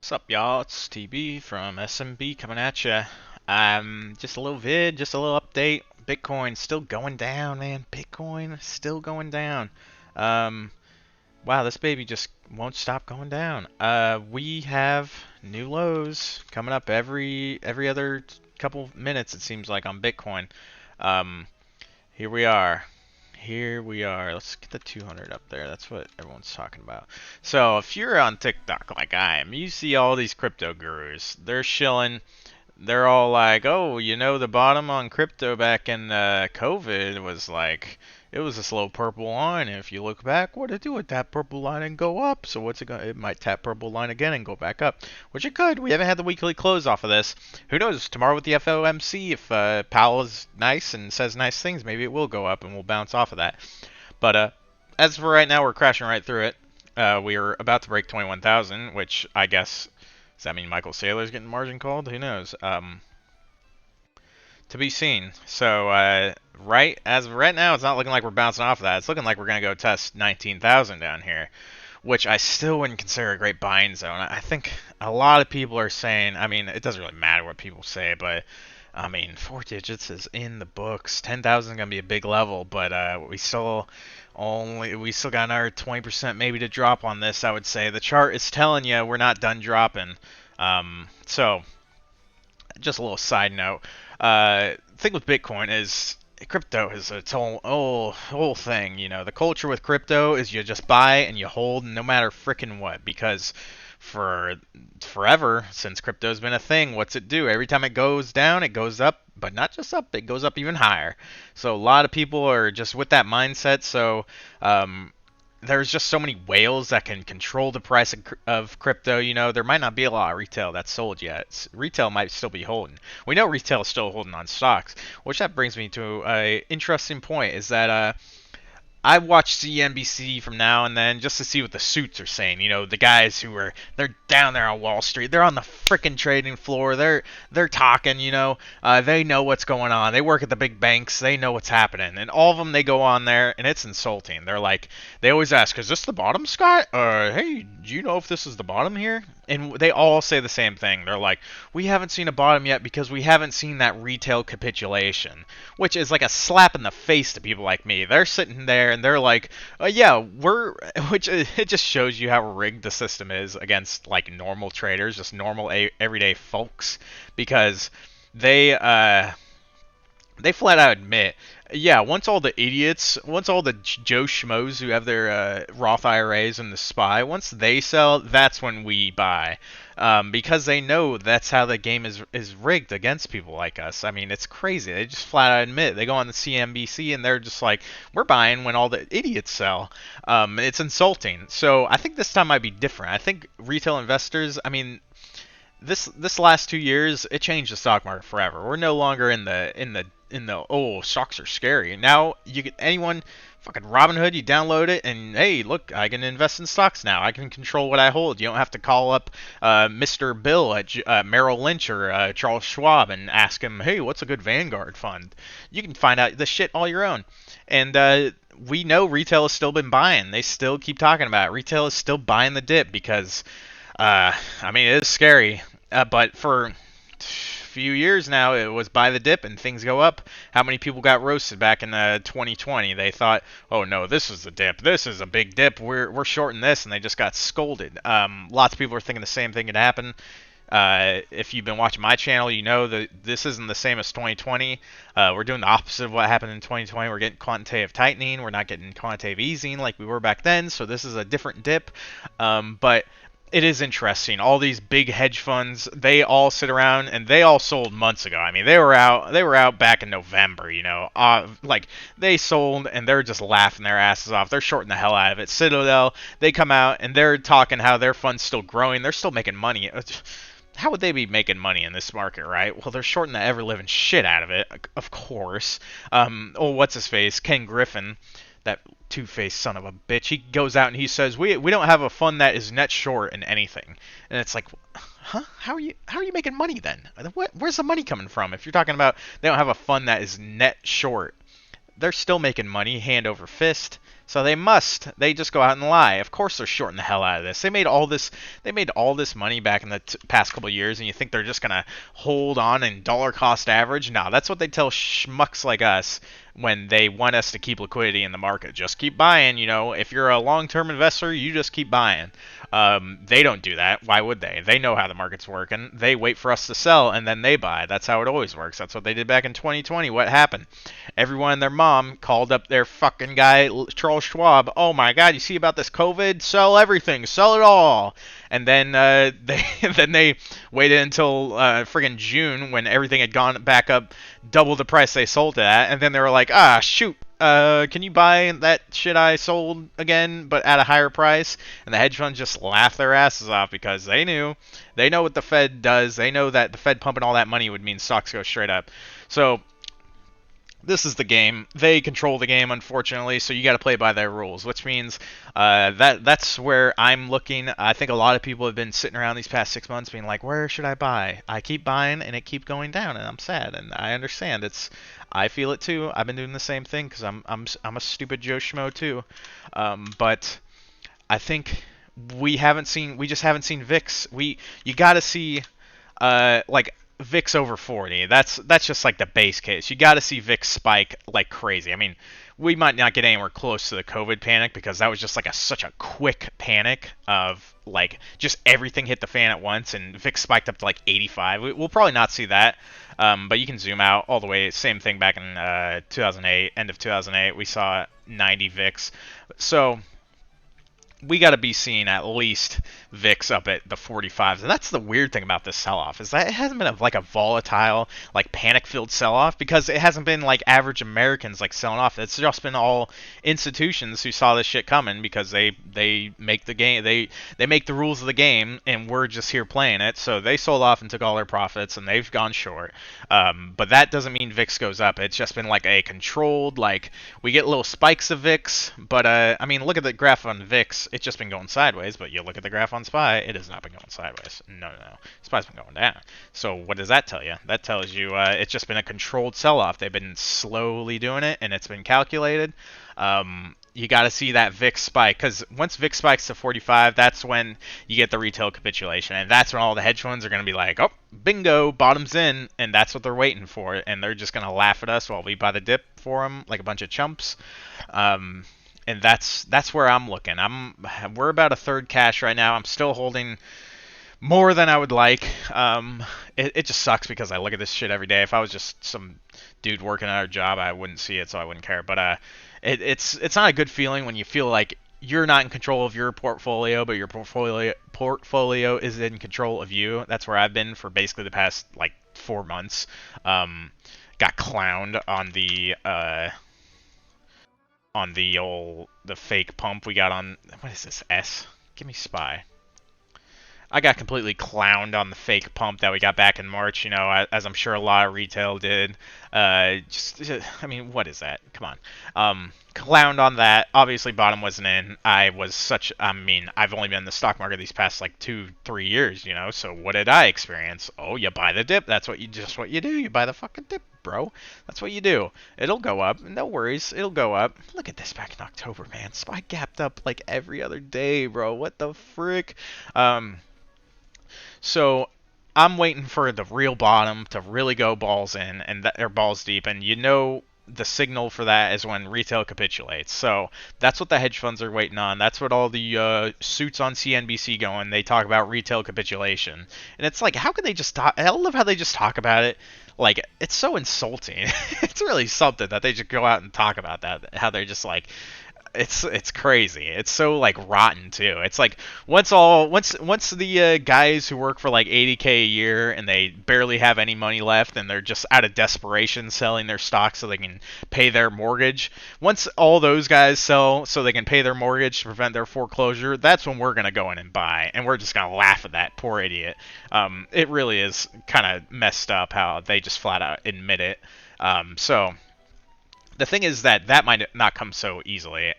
What's up, y'all? It's TB from SMB coming at ya. Just a little vid, just a little update. Bitcoin still going down, man. Bitcoin still going down. Um, wow, this baby just won't stop going down. We have new lows coming up every other couple minutes. It seems like on Bitcoin. Um, here we are. Here we are. Let's get the 200 up there. That's what everyone's talking about. So if you're on TikTok like I am, you see all these crypto gurus. They're shilling. They're all like, oh, the bottom on crypto back in COVID was like, it was this little purple line. And if you look back, what did it do with that purple line and go up? So what's it going to, it might tap purple line again and go back up, which it could. We haven't had the weekly close off of this. Who knows? Tomorrow with the FOMC, if Powell is nice and says nice things, maybe it will go up and we'll bounce off of that. But as for right now, we're crashing right through it. We are about to break 21,000, which I guess does that mean Michael Saylor's getting margin called? Who knows? To be seen. So right as of right now, it's not looking like we're bouncing off of that. It's looking like we're gonna go test 19,000 down here, which I still wouldn't consider a great buying zone. I think a lot of people are saying. I mean, it doesn't really matter what people say, but I mean, 4 digits is in the books. 10,000 is gonna be a big level, but we still got another 20% maybe to drop on this. I would say the chart is telling you we're not done dropping. So just a little side note. Thing with Bitcoin is crypto is its whole thing. The culture with crypto is you just buy and you hold no matter frickin' what, because for forever since crypto's been a thing, what's it do? Every time it goes down, it goes up, but not just up, it goes up even higher. So a lot of people are just with that mindset. So there's just so many whales that can control the price of crypto. There might not be a lot of retail that's sold yet. Retail might still be holding. We know retail is still holding on stocks, which that brings me to a interesting point. Is that I watch CNBC from now and then just to see what the suits are saying. The guys they're down there on Wall Street. They're on the freaking trading floor. They're talking. They know what's going on. They work at the big banks. They know what's happening. And all of them, they go on there and it's insulting. They're like, they always ask, "Is this the bottom, Scott?" Or, "Hey, do you know if this is the bottom here?" And they all say the same thing. They're like, "We haven't seen a bottom yet because we haven't seen that retail capitulation," which is like a slap in the face to people like me. They're sitting there and they're like, "Yeah, we're," which it just shows you how rigged the system is against like normal traders, just normal everyday folks, because they they flat out admit, yeah, once all the Joe Schmoes who have their Roth IRAs and the SPY, once they sell, that's when we buy. Because they know that's how the game is rigged against people like us. I mean, it's crazy. They just flat out admit. They go on the CNBC and they're just like, we're buying when all the idiots sell. It's insulting. So I think this time might be different. I think retail investors, I mean, this last 2 years, it changed the stock market forever. We're no longer in the oh, stocks are scary. Now you get anyone fucking Robinhood, you download it and hey, look, I can invest in stocks now. I can control what I hold. You don't have to call up Mr. Bill at Merrill Lynch or Charles Schwab and ask him, hey, what's a good Vanguard fund? You can find out the shit all your own. And we know retail has still been buying. They still keep talking about it. Retail is still buying the dip because I mean, it is scary. But for a few years now, it was buy the dip and things go up. How many people got roasted back in 2020? They thought, oh no, this is the dip. This is a big dip. We're shorting this, and they just got scolded. Lots of people are thinking the same thing could happen. If you've been watching my channel, you know that this isn't the same as 2020. We're doing the opposite of what happened in 2020. We're getting quantitative tightening. We're not getting quantitative easing like we were back then. So this is a different dip. But it is interesting. All these big hedge funds, they all sit around and they all sold months ago. I mean, they were out back in November, like they sold and they're just laughing their asses off. They're shorting the hell out of it. Citadel, they come out and they're talking how their fund's still growing. They're still making money. How would they be making money in this market, right? Well, they're shorting the ever living shit out of it, of course. What's his face? Ken Griffin, that two-faced son of a bitch. He goes out and he says, "We don't have a fund that is net short in anything." And it's like, huh? How are you making money then? Where's the money coming from? If you're talking about they don't have a fund that is net short, they're still making money hand over fist. So they just go out and lie. Of course they're shorting the hell out of this. They made all this money back in the past couple of years, and you think they're just gonna hold on and dollar cost average? No, that's what they tell schmucks like us when they want us to keep liquidity in the market. Just keep buying. If you're a long-term investor, you just keep buying. They don't do that. Why would they? They know how the market's working. They wait for us to sell and then they buy. That's how it always works. That's what they did back in 2020. What happened? Everyone and their mom called up their fucking guy, Charles Schwab. Oh my God, you see about this COVID? Sell everything. Sell it all. And then they waited until friggin' June when everything had gone back up double the price they sold it at, and then they were like, shoot, can you buy that shit I sold again, but at a higher price? And the hedge funds just laughed their asses off because they know what the Fed does. They know that the Fed pumping all that money would mean stocks go straight up. So this is the game. They control the game, unfortunately, so you got to play by their rules, which means that's where I'm looking. I think a lot of people have been sitting around these past 6 months being like, where should I buy? I keep buying, and it keep going down, and I'm sad, and I understand. I feel it too. I've been doing the same thing because I'm a stupid Joe Schmo too. But I think we just haven't seen VIX. You got to see like VIX over 40. That's just like the base case. You got to see VIX spike like crazy. I mean, we might not get anywhere close to the COVID panic because that was just like such a quick panic of like just everything hit the fan at once and VIX spiked up to like 85. We'll probably not see that. But you can zoom out all the way. Same thing back in 2008, end of 2008, we saw 90 VIX. So we got to be seeing at least VIX up at the 45s. And that's the weird thing about this sell-off is that it hasn't been like a volatile, like panic-filled sell-off because it hasn't been like average Americans like selling off. It's just been all institutions who saw this shit coming because they make the game, they make the rules of the game, and we're just here playing it. So they sold off and took all their profits, and they've gone short. But that doesn't mean VIX goes up. It's just been like a controlled, like we get little spikes of VIX, but I mean, look at the graph on VIX. It's just been going sideways, but you look at the graph on SPY, it has not been going sideways. No. SPY's been going down. So what does that tell you? That tells you it's just been a controlled sell-off. They've been slowly doing it, and it's been calculated. You got to see that VIX spike, because once VIX spikes to 45, that's when you get the retail capitulation, and that's when all the hedge funds are going to be like, oh, bingo, bottom's in, and that's what they're waiting for, and they're just going to laugh at us while we buy the dip for them like a bunch of chumps. And that's where I'm looking. We're about a third cash right now. I'm still holding more than I would like. It just sucks because I look at this shit every day. If I was just some dude working at a job, I wouldn't see it, so I wouldn't care. But it's not a good feeling when you feel like you're not in control of your portfolio, but your portfolio is in control of you. That's where I've been for basically the past like 4 months. Got clowned on the the fake pump we got on, what is this, S? Give me SPY. I got completely clowned on the fake pump that we got back in March, as I'm sure a lot of retail did. I mean, what is that? Come on. Clowned on that. Obviously, bottom wasn't in. I've only been in the stock market these past like 2-3 years, so what did I experience? Oh, you buy the dip. That's what you do. You buy the fucking dip, bro. That's what you do. It'll go up. No worries. It'll go up. Look at this back in October, man. SPY gapped up like every other day, bro. What the frick? So I'm waiting for the real bottom to really go balls in or balls deep, and the signal for that is when retail capitulates. So that's what the hedge funds are waiting on. That's what all the suits on CNBC going. They talk about retail capitulation, and it's like, how can they just talk? I love how they just talk about it. Like, it's so insulting. It's really something that they just go out and talk about that. How they're just like, it's crazy. It's so like rotten too. It's like once the guys who work for like 80K a year and they barely have any money left and they're just out of desperation selling their stock so they can pay their mortgage. Once all those guys sell so they can pay their mortgage to prevent their foreclosure, that's when we're gonna go in and buy, and we're just gonna laugh at that poor idiot. It really is kind of messed up how they just flat out admit it. So. The thing is that might not come so easily.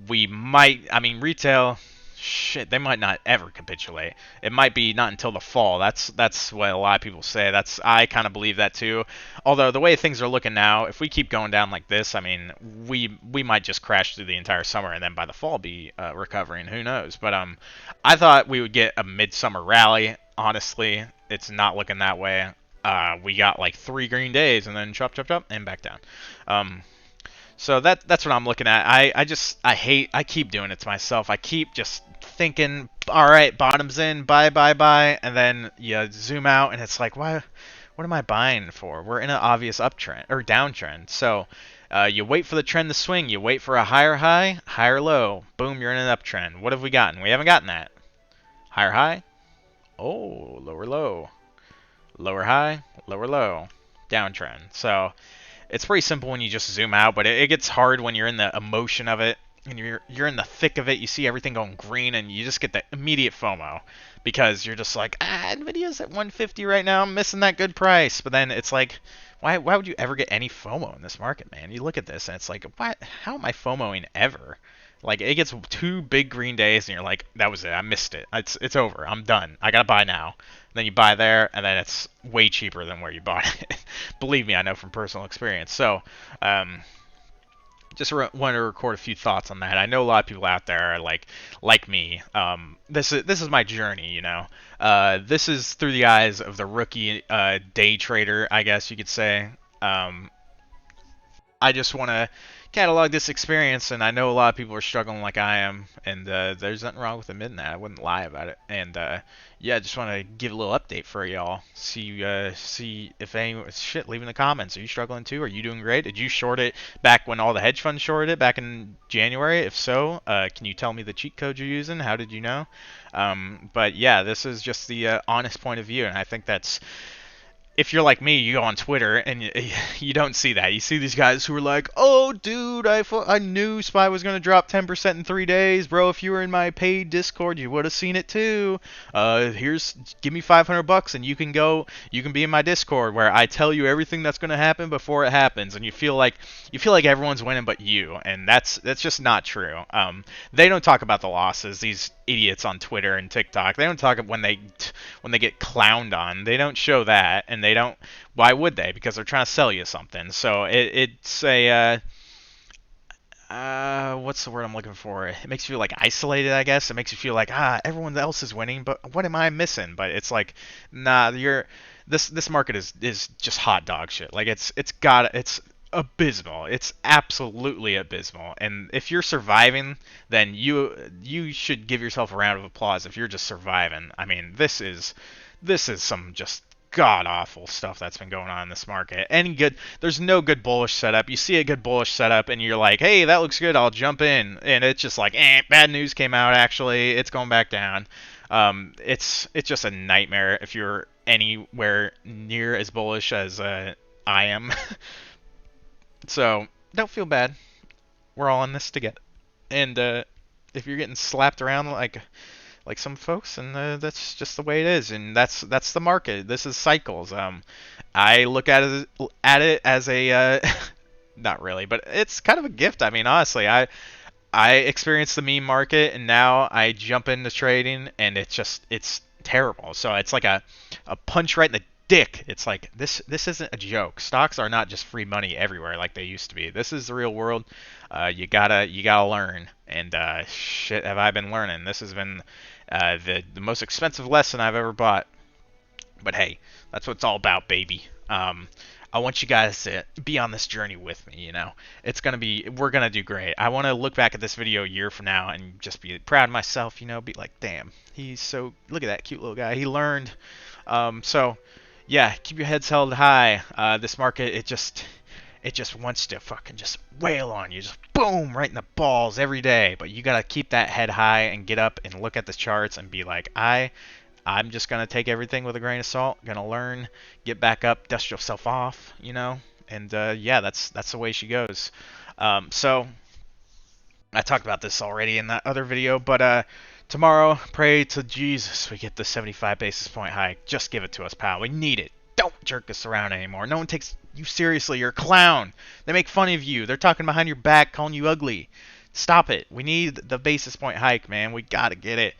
Retail, shit, they might not ever capitulate. It might be not until the fall. That's what a lot of people say. I kind of believe that too. Although the way things are looking now, if we keep going down like this, I mean, we might just crash through the entire summer and then by the fall be recovering. Who knows? But I thought we would get a midsummer rally. Honestly, it's not looking that way. We got like 3 green days and then chop chop chop and back down. So that's what I'm looking at. I keep doing it to myself. I keep just thinking, all right, bottom's in, buy, and then you zoom out and it's like, why? What am I buying for? We're in an obvious uptrend or downtrend. So you wait for the trend to swing. You wait for a higher high, higher low. Boom, you're in an uptrend. What have we gotten? We haven't gotten that. Higher high. Oh, lower low. Lower high, lower low. Downtrend. So it's pretty simple when you just zoom out, but it gets hard when you're in the emotion of it and you're in the thick of it. You see everything going green and you just get the immediate FOMO because you're just like, Nvidia's at 150 right now. I'm missing that good price. But then it's like, why would you ever get any FOMO in this market, man? You look at this and it's like, how am I FOMOing ever? Like it gets 2 big green days and you're like, that was it. I missed it. It's over. I'm done. I gotta buy now. Then you buy there, and then it's way cheaper than where you bought it. Believe me, I know from personal experience. So, just want to record a few thoughts on that. I know a lot of people out there are like me. This is my journey, you know. This is through the eyes of the rookie day trader, I guess you could say. I just want to catalog this experience, and I know a lot of people are struggling like I am, and there's nothing wrong with admitting that. I wouldn't lie about it. And yeah, I just want to give a little update for y'all. See if any shit. Leave in the comments. Are you struggling too? Are you doing great? Did you short it back when all the hedge funds shorted it back in January? If so, can you tell me the cheat code you're using? How did you know? But yeah, this is just the honest point of view, and I think that's. If you're like me, you go on Twitter and you don't see that. You see these guys who are like, "Oh, dude, I knew SPY was gonna drop 10% in 3 days, bro. If you were in my paid Discord, you would have seen it too. Give me $500 and you can be in my Discord where I tell you everything that's gonna happen before it happens." And you feel like everyone's winning but you, and that's just not true. They don't talk about the losses. These idiots on Twitter and TikTok. They don't talk when they get clowned on. They don't show that, and they don't. Why would they? Because they're trying to sell you something. So it's a what's the word I'm looking for? It makes you feel like isolated, I guess. It makes you feel like everyone else is winning, but what am I missing? But it's like, nah, this market is just hot dog shit. Like it's abysmal. It's absolutely abysmal. And if you're surviving, then you should give yourself a round of applause if you're just surviving. I mean, this is some just god awful stuff that's been going on in this market. There's no good bullish setup. You see a good bullish setup and you're like, hey, that looks good, I'll jump in. And it's just like, bad news came out, actually, it's going back down. It's just a nightmare if you're anywhere near as bullish as I am. So don't feel bad. We're all in this together. And if you're getting slapped around like some folks, and that's just the way it is, and that's the market. This is cycles. I look at it as a not really, but it's kind of a gift. I mean, honestly, I experienced the meme market, and now I jump into trading, and it's terrible. So it's like a punch right in the dick. It's like this isn't a joke. Stocks are not just free money everywhere like they used to be. This is the real world. You gotta learn, and shit have I been learning. This has been the most expensive lesson I've ever bought. But hey, that's what it's all about, baby. I want you guys to be on this journey with me, you know. We're gonna do great. I want to look back at this video a year from now and just be proud of myself, you know, be like, damn, look at that cute little guy. He learned. So yeah, keep your heads held high. This market, it just wants to fucking just wail on you, just boom, right in the balls every day. But you gotta keep that head high and get up and look at the charts and be like, I'm just gonna take everything with a grain of salt. Gonna learn, get back up, dust yourself off, you know. And yeah, that's the way she goes. So I talked about this already in that other video, but tomorrow, pray to Jesus we get the 75 basis point hike. Just give it to us, pal. We need it. Don't jerk us around anymore. No one takes you seriously. You're a clown. They make fun of you. They're talking behind your back, calling you ugly. Stop it. We need the basis point hike, man. We gotta get it.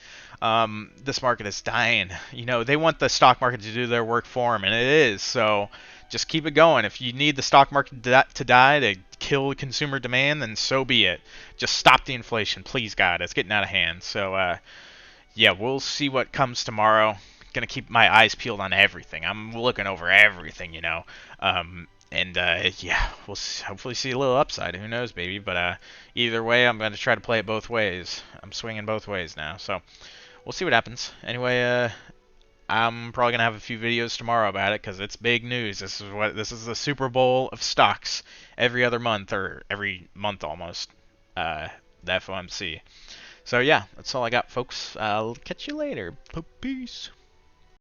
This market is dying. You know, they want the stock market to do their work for them, and it is. So just keep it going. If you need the stock market to die to kill consumer demand, then so be it. Just stop the inflation, please, God. It's getting out of hand. So, yeah, we'll see what comes tomorrow. Gonna keep my eyes peeled on everything. I'm looking over everything, you know. And yeah, we'll hopefully see a little upside. Who knows, baby? But either way, I'm gonna try to play it both ways. I'm swinging both ways now, so we'll see what happens. Anyway, I'm probably gonna have a few videos tomorrow about it because it's big news. This is the Super Bowl of stocks every other month or every month almost. The FOMC. So yeah, that's all I got, folks. I'll catch you later. Peace.